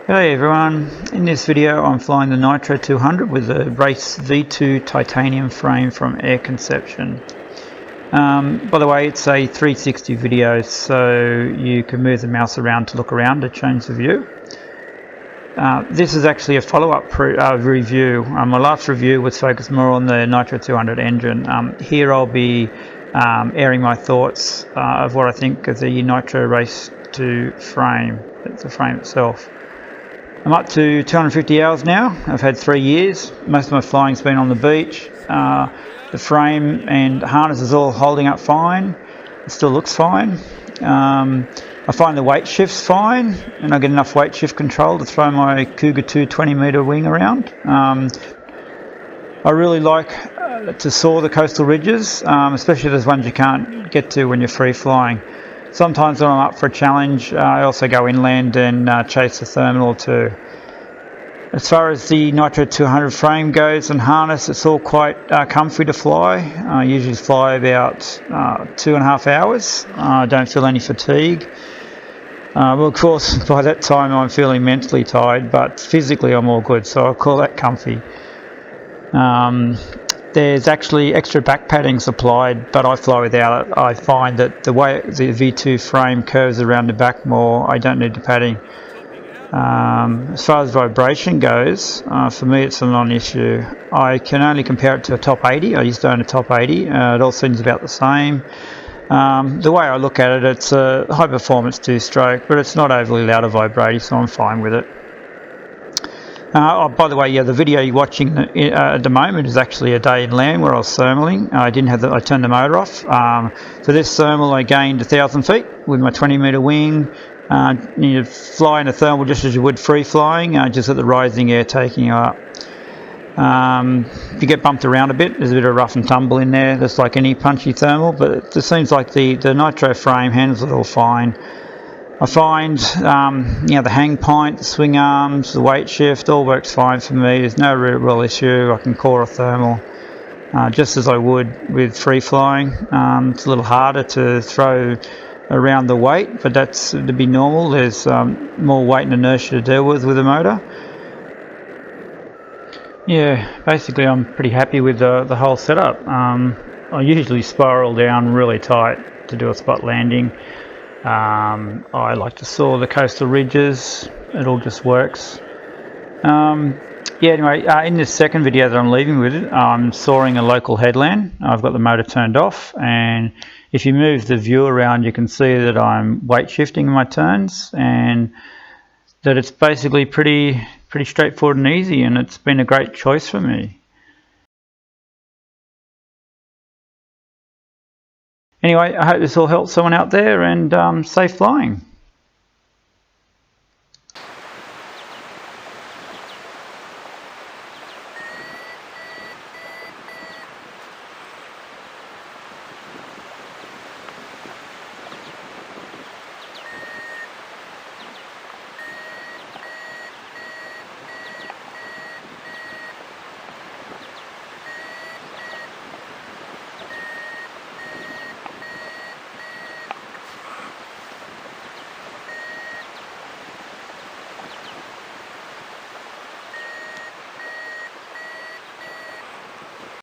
Hey everyone, in this video I'm flying the Nitro 200 with a race V2 titanium frame from Air Conception. By the way, it's a 360 video, so you can move the mouse around to look around to change the view. This is actually a follow-up review. My last review was focused more on the Nitro 200 engine. Here I'll be airing my thoughts of what I think of the Nitro Race 2 frame, the frame itself. I'm up to 250 hours now. I've had 3 years. Most of my flying's been on the beach. The frame and harness is all holding up fine. It still looks fine. I find the weight shift's fine, and I get enough weight shift control to throw my Cougar 2 20-metre wing around. I really like to soar the coastal ridges, especially those ones you can't get to when you're free flying. Sometimes when I'm up for a challenge, I also go inland and chase a thermal or two. As far as the Nitro 200 frame goes and harness, it's all quite comfy to fly. I usually fly about 2.5 hours. I don't feel any fatigue. Well, of course, by that time I'm feeling mentally tired, but physically I'm all good, so I'll call that comfy. There's actually extra back padding supplied, but I fly without it. I find that the way the V2 frame curves around the back more, I don't need the padding. As far as vibration goes, for me it's a non-issue. I can only compare it to a top 80. I used to own a top 80. It all seems about the same. The way I look at it, it's a high performance 2-stroke, but it's not overly loud or vibrating, so I'm fine with it. By the way, the video you're watching at the moment is actually a day in land where I was thermaling. I turned the motor off. For this thermal I gained 1,000 feet with my 20-metre wing. You fly in a thermal just as you would free flying, just at the rising air taking you up. If you get bumped around a bit, there's a bit of rough and tumble in there, just like any punchy thermal, but it seems like the Nitro frame handles it all fine. I find the hang point, the swing arms, the weight shift all works fine for me. There's no real issue. I can core a thermal just as I would with free flying. It's a little harder to throw around the weight, but that's to be normal. There's more weight and inertia to deal with the motor. Yeah, basically I'm pretty happy with the whole setup. I usually spiral down really tight to do a spot landing. I like to soar the coastal ridges. It all just works. Anyway, in this second video that I'm leaving with it, I'm soaring a local headland. I've got the motor turned off, and if you move the view around you can see that I'm weight shifting my turns, and that it's basically pretty straightforward and easy, and it's been a great choice for me. Anyway, I hope this all helps someone out there, and safe flying.